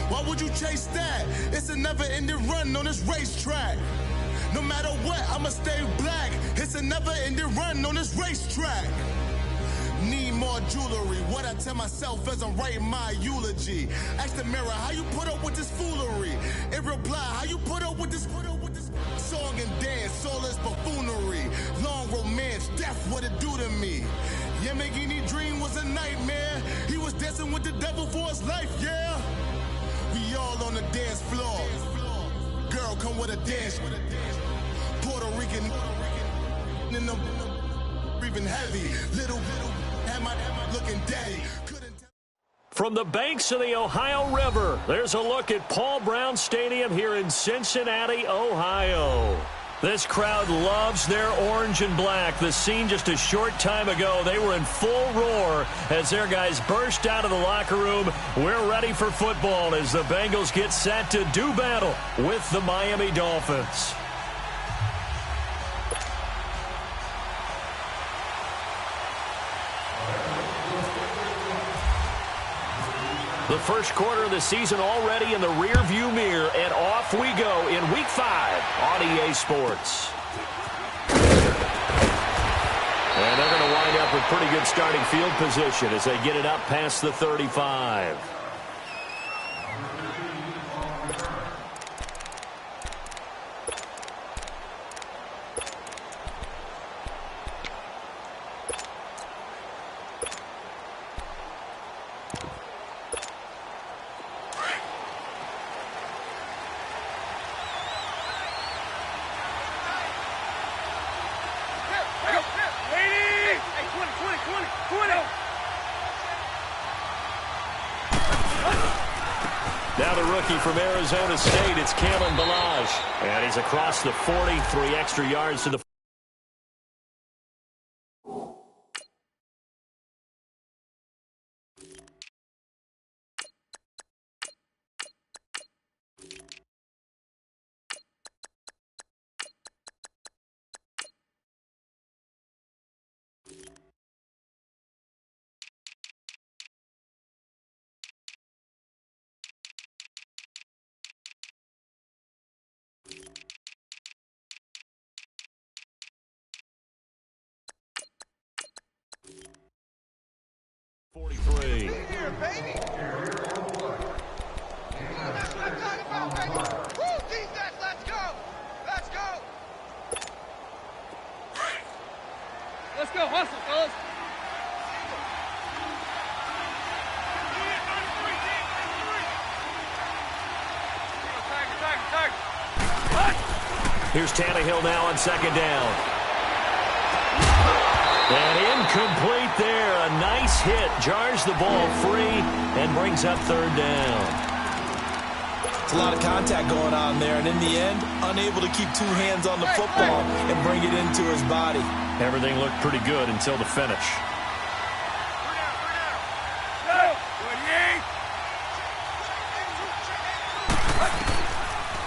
Why would you chase that? It's a never-ending run on this racetrack. No matter what, I'ma stay black. It's a never-ending run on this racetrack. Need more jewelry. What I tell myself as I'm writing my eulogy. Ask the mirror, how you put up with this foolery? It reply, how you put up with this song and dance, soulless buffoonery. Long romance, death, what it do to me? Yamagini dream was a nightmare. He was dancing with the devil for his life, yeah. We all on the dance floor. Girl, come with a dance. Puerto Rican in the breathing heavy. Little had my looking daddy. From the banks of the Ohio River, there's a look at Paul Brown Stadium here in Cincinnati, Ohio. This crowd loves their orange and black. The scene just a short time ago, they were in full roar as their guys burst out of the locker room. We're ready for football as the Bengals get set to do battle with the Miami Dolphins. The first quarter of the season already in the rearview mirror, and off we go in Week 5 on EA Sports. And they're going to wind up with pretty good starting field position as they get it up past the 35. Now the rookie from Arizona State, it's Kalen Ballage. And he's across the 40, 3 extra yards to the 43. Here, baby. That's what I'm talking about, baby. Woo, defense, let's go. Let's go. Let's go, hustle, fellas. Here's Tannehill now on second down. And incomplete there. A nice hit. Jars the ball free and brings up third down. It's a lot of contact going on there, and in the end, unable to keep two hands on the football and bring it into his body. Everything looked pretty good until the finish.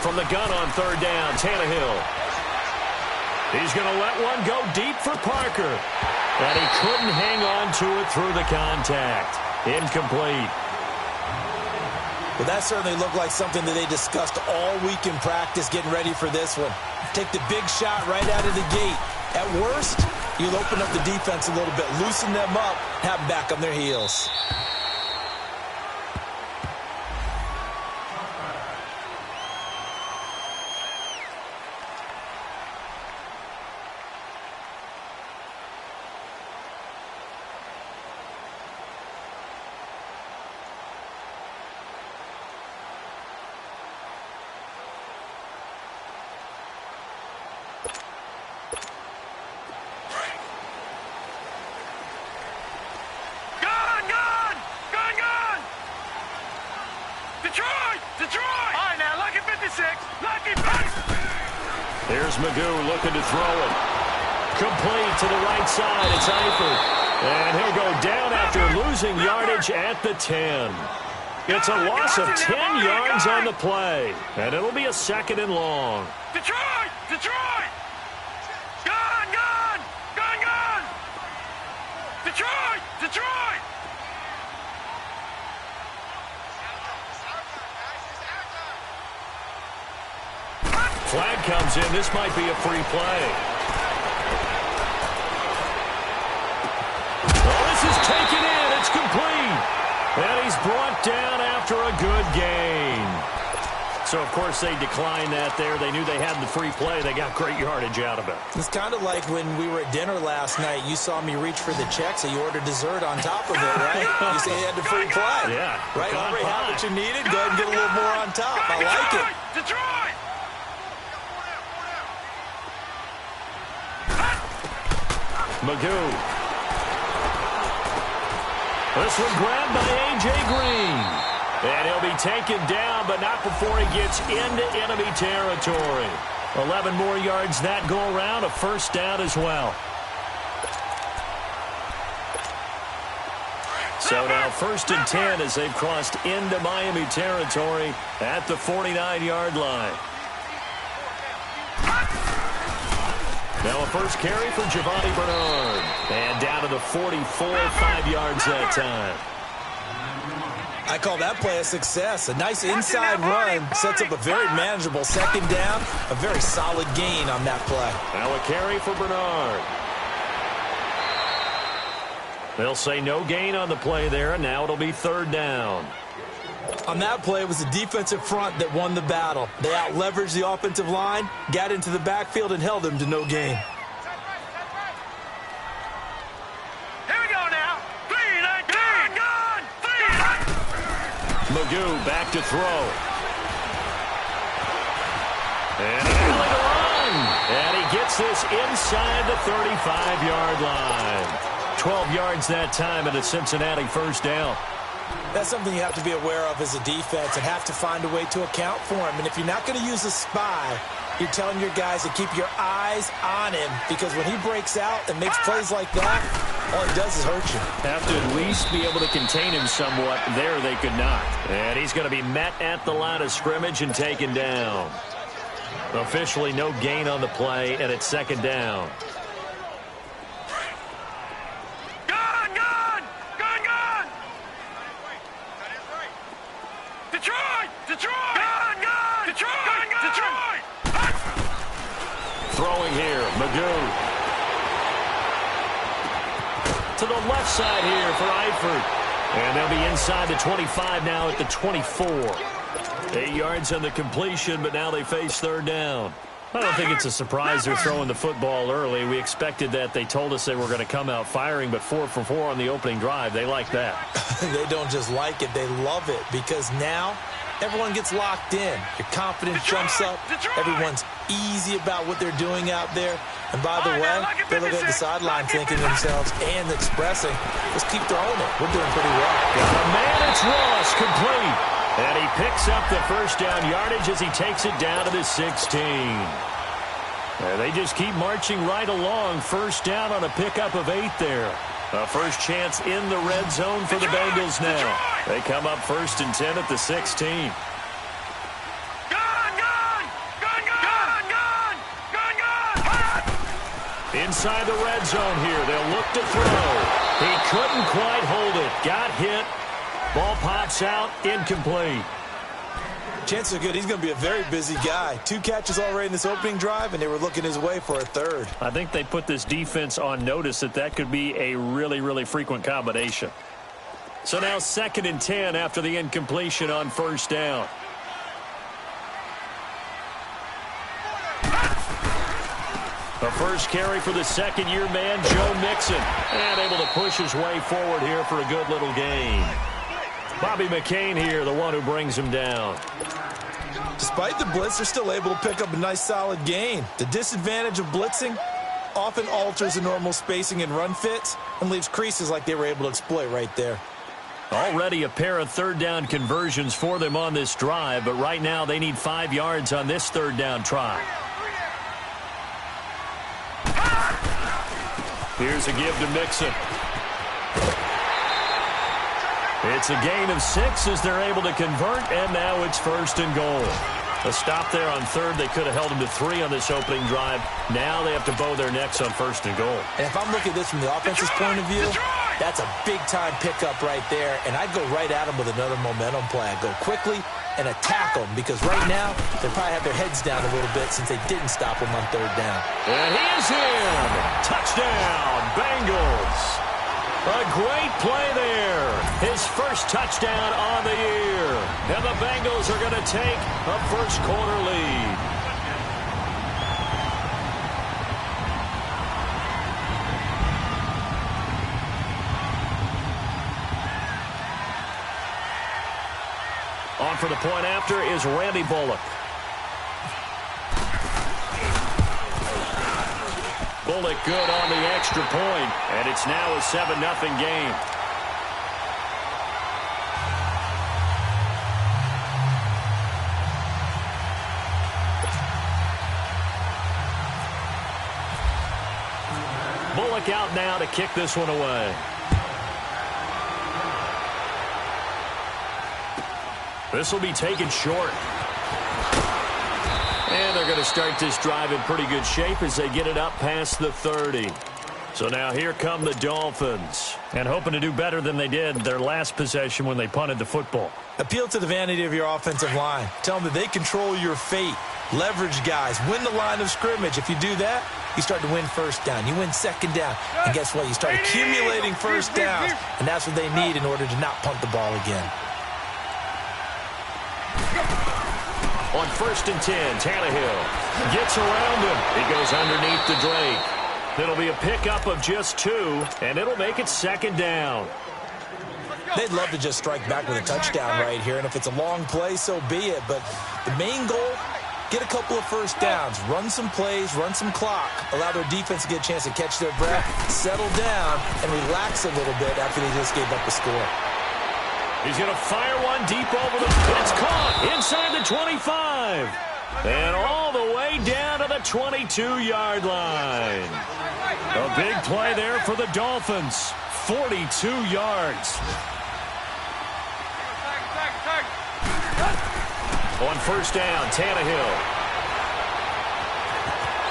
From the gun on third down, Tannehill. He's going to let one go deep for Parker. And he couldn't hang on to it through the contact. Incomplete. Well, that certainly looked like something that they discussed all week in practice getting ready for this one. Take the big shot right out of the gate. At worst, you'll open up the defense a little bit, loosen them up, have them back on their heels. Here's Magoo looking to throw it. Complete to the right side. It's Eifert. And he'll go down after losing yardage at the 10. It's a loss of 10 yards on the play. And it'll be a second and long. Detroit! Detroit! Gone! Gone! Gone! Gone! Detroit! Detroit! Flag comes in. This might be a free play. Oh, this is taken in. It's complete. And he's brought down after a good gain. So, of course, they declined that there. They knew they had the free play. They got great yardage out of it. It's kind of like when we were at dinner last night. You saw me reach for the check, so you ordered dessert on top of it, right? You say you had the free play. Yeah. Right? Already had what you needed. Go ahead and get a little more on top. I like it. Detroit! Magoo. This one grabbed by A.J. Green. And he'll be taken down, but not before he gets into enemy territory. 11 more yards that go around, a first down as well. So now 1st and 10 as they've crossed into Miami territory at the 49-yard line. Now a first carry for Giovanni Bernard. And down to the 44, 5 yards that time. I call that play a success. A nice inside run sets up a very manageable second down. A very solid gain on that play. Now a carry for Bernard. They'll say no gain on the play there, and now it'll be 3rd down. On that play, it was the defensive front that won the battle. They out-leveraged the offensive line, got into the backfield, and held them to no gain. Magoo back to throw. And an alley to run. And he gets this inside the 35-yard line. 12 yards that time, and a Cincinnati first down. That's something you have to be aware of as a defense and have to find a way to account for him. And if you're not going to use a spy, you're telling your guys to keep your eyes on him, because when he breaks out and makes plays like that, all he does is hurt you. Have to at least be able to contain him somewhat. There they could not. And he's going to be met at the line of scrimmage and taken down. Officially no gain on the play, and it's 2nd down. Gun! Gun! Gun! Gun! Detroit! Detroit! Gun! Gun! Detroit! Gun! Gun! Detroit! Throwing here, Magoo. To the left side here for Eifert. And they'll be inside the 25 now at the 24. 8 yards on the completion, but now they face 3rd down. I don't think it's a surprise they're throwing the football early. We expected that. They told us they were going to come out firing, but 4 for 4 on the opening drive. They like that. They don't just like it, they love it, because now everyone gets locked in. Your confidence jumps up. Everyone's easy about what they're doing out there. And by the way, they're looking at the sideline thinking to themselves and expressing, let's keep throwing it. We're doing pretty well. Got a man, it's Ross, complete. And he picks up the first down yardage as he takes it down to the 16. And they just keep marching right along. First down on a pickup of 8 there. A first chance in the red zone for the Bengals now. They come up 1st and 10 at the 16. Inside the red zone here. They'll look to throw. He couldn't quite hold it. Got hit. Ball pops out. Incomplete. Chances are good he's going to be a very busy guy. 2 catches already in this opening drive, and they were looking his way for a 3rd. I think they put this defense on notice that could be a really, really frequent combination. So now 2nd and 10 after the incompletion on first down. A first carry for the second-year man, Joe Mixon. And able to push his way forward here for a good little gain. Bobby McCain here, the one who brings him down. Despite the blitz, they're still able to pick up a nice solid gain. The disadvantage of blitzing often alters the normal spacing and run fits and leaves creases like they were able to exploit right there. Already a pair of 3rd down conversions for them on this drive, but right now they need 5 yards on this 3rd down try. Here's a give to Mixon. It's a gain of 6 as they're able to convert, and now it's 1st and goal. A stop there on 3rd. They could have held them to 3 on this opening drive. Now they have to bow their necks on 1st and goal. And if I'm looking at this from the offense's point of view, That's a big-time pickup right there, and I'd go right at him with another momentum play. I'd go quickly and attack them because right now they probably have their heads down a little bit since they didn't stop him on third down. And he is in. Touchdown, Bengals. A great play there. His first touchdown on the year. And the Bengals are going to take a first-quarter lead. On for the point after is Randy Bullock. Bullock good on the extra point, and it's now a 7-0 game. Bullock out now to kick this one away. This will be taken short. And they're going to start this drive in pretty good shape as they get it up past the 30. So now here come the Dolphins. And hoping to do better than they did their last possession when they punted the football. Appeal to the vanity of your offensive line. Tell them that they control your fate. Leverage guys. Win the line of scrimmage. If you do that, you start to win first down. You win second down. And guess what? You start accumulating first downs. And that's what they need in order to not punt the ball again. On 1st and 10, Tannehill gets around him. He goes underneath the Drake. It'll be a pickup of just 2, and it'll make it 2nd down. They'd love to just strike back with a touchdown right here, and if it's a long play, so be it. But the main goal, get a couple of first downs, run some plays, run some clock, allow their defense to get a chance to catch their breath, settle down, and relax a little bit after they just gave up the score. He's going to fire one deep over the... It's caught inside the 25. And all the way down to the 22-yard line. A big play there for the Dolphins. 42 yards. On 1st down, Tannehill.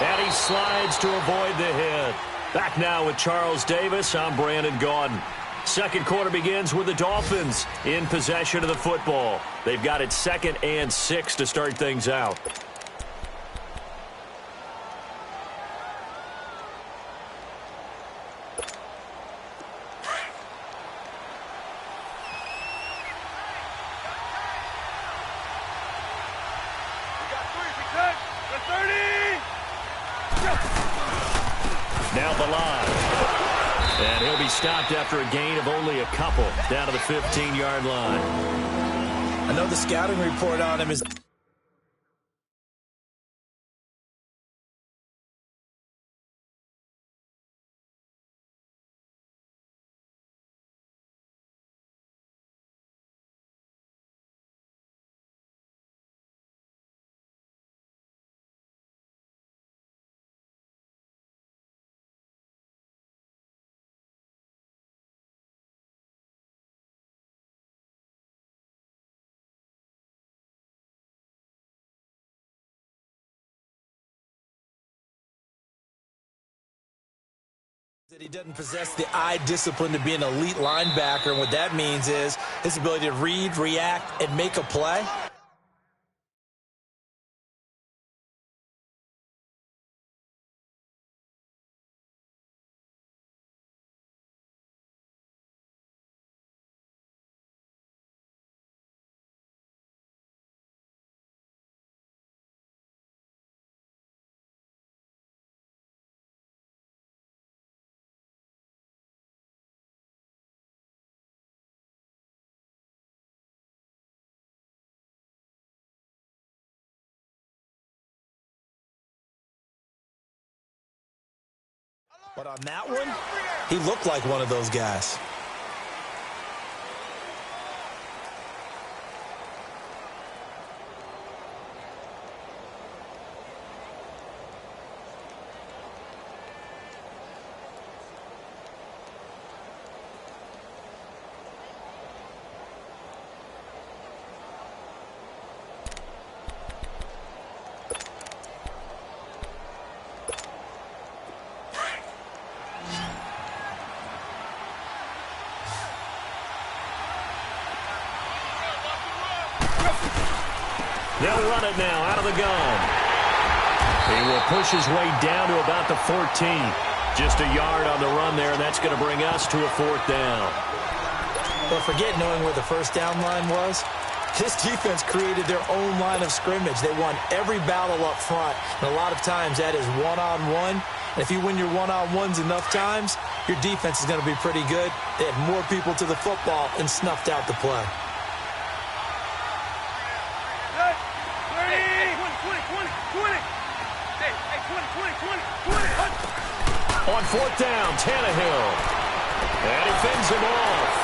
And he slides to avoid the hit. Back now with Charles Davis. I'm Brandon Gaudin. Second quarter begins with the Dolphins in possession of the football. They've got it 2nd and 6 to start things out. Now the line. And he'll be stopped after a gain of only a couple down to the 15-yard line. I know the scouting report on him is... that he doesn't possess the eye discipline to be an elite linebacker, and what that means is his ability to read, react, and make a play. But on that one, he looked like one of those guys. They'll run it now out of the gun. He will push his way down to about the 14. Just a yard on the run there, and that's going to bring us to a 4th down. But forget knowing where the first down line was. This defense created their own line of scrimmage. They won every battle up front, and a lot of times that is one-on-one. And if you win your one-on-ones enough times, your defense is going to be pretty good. They had more people to the football and snuffed out the play. On 4th down, Tannehill. And he fends him off.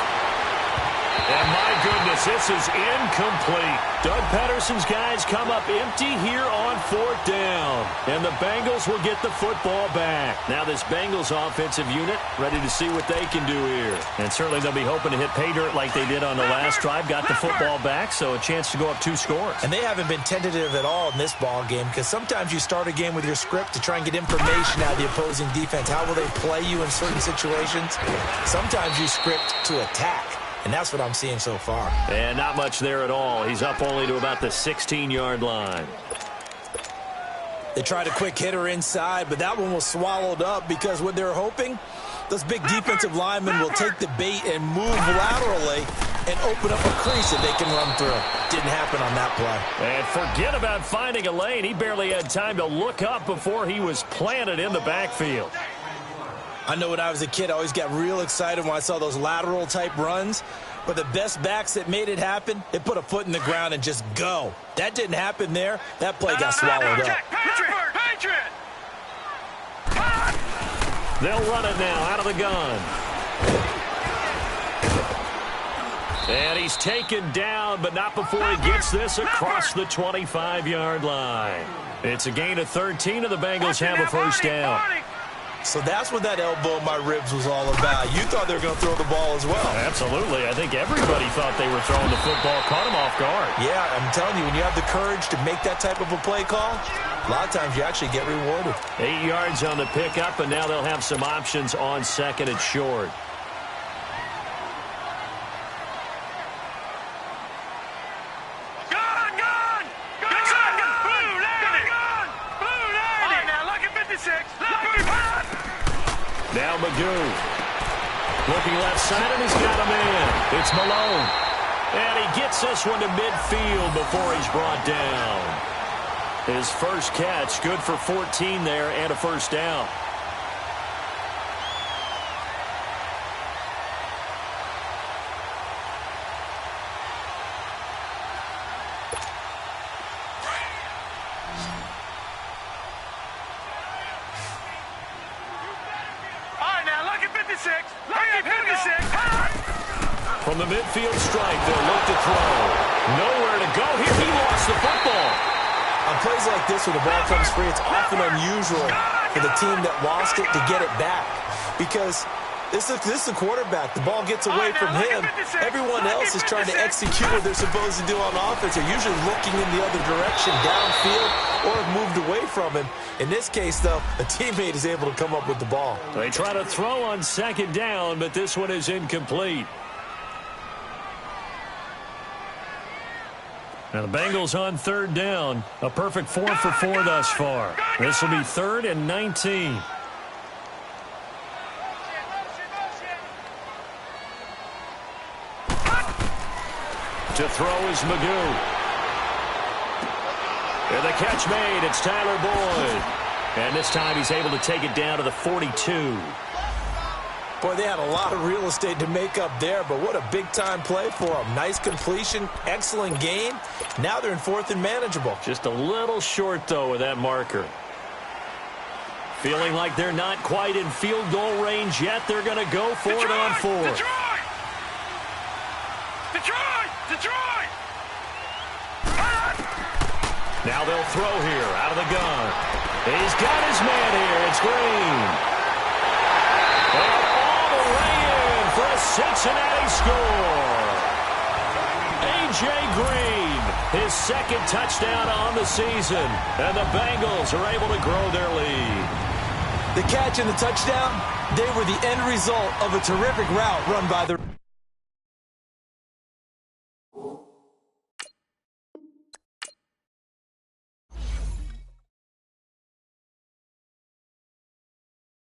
And my goodness, this is incomplete. Doug Pederson's guys come up empty here on 4th down. And the Bengals will get the football back. Now this Bengals offensive unit ready to see what they can do here. And certainly they'll be hoping to hit pay dirt like they did on the last drive. Got the football back, so a chance to go up 2 scores. And they haven't been tentative at all in this ball game, because sometimes you start a game with your script to try and get information out of the opposing defense. How will they play you in certain situations? Sometimes you script to attack. And that's what I'm seeing so far. And not much there at all. He's up only to about the 16-yard line. They tried a quick hitter inside, but that one was swallowed up because what they're hoping, those big defensive linemen will take the bait and move laterally and open up a crease that they can run through. Didn't happen on that play. And forget about finding a lane. He barely had time to look up before he was planted in the backfield. I know when I was a kid, I always got real excited when I saw those lateral-type runs. But the best backs that made it happen, they put a foot in the ground and just go. That didn't happen there. That play got swallowed up. They'll run it now out of the gun. And he's taken down, but not before he gets this across the 25-yard line. It's a gain of 13, and the Bengals have a first down. So that's what that elbow in my ribs was all about. You thought they were going to throw the ball as well. Absolutely. I think everybody thought they were throwing the football. Caught him off guard. Yeah, I'm telling you, when you have the courage to make that type of a play call, a lot of times you actually get rewarded. 8 yards on the pickup, and now they'll have some options on 2nd and short. Now Magoo. Looking left side, and he's got a man. It's Malone. And he gets this one to midfield before he's brought down. His first catch, good for 14 there and a first down. From the midfield stripe, they'll look to throw. Nowhere to go here. He lost the football. On plays like this where the ball comes free, it's often unusual for the team that lost it to get it back. Because this is the quarterback. The ball gets away from him. Everyone else is trying to execute what they're supposed to do on offense. They're usually looking in the other direction, downfield, or have moved away from him. In this case, though, a teammate is able to come up with the ball. They try to throw on 2nd down, but this one is incomplete. Now the Bengals on 3rd down. A perfect 4 for 4 thus far. This will be 3rd and 19. To throw is Magoo. And the catch made. It's Tyler Boyd. And this time he's able to take it down to the 42. Boy, they had a lot of real estate to make up there, but what a big-time play for them. Nice completion, excellent gain. Now they're in 4th and manageable. Just a little short, though, with that marker. Feeling like they're not quite in field goal range yet. They're going to go for it on 4th. Detroit! Now they'll throw here out of the gun. He's got his man here. It's Green. And all the way in for a Cincinnati score. A.J. Green, his 2nd touchdown on the season. And the Bengals are able to grow their lead. The catch and the touchdown, they were the end result of a terrific route run by the...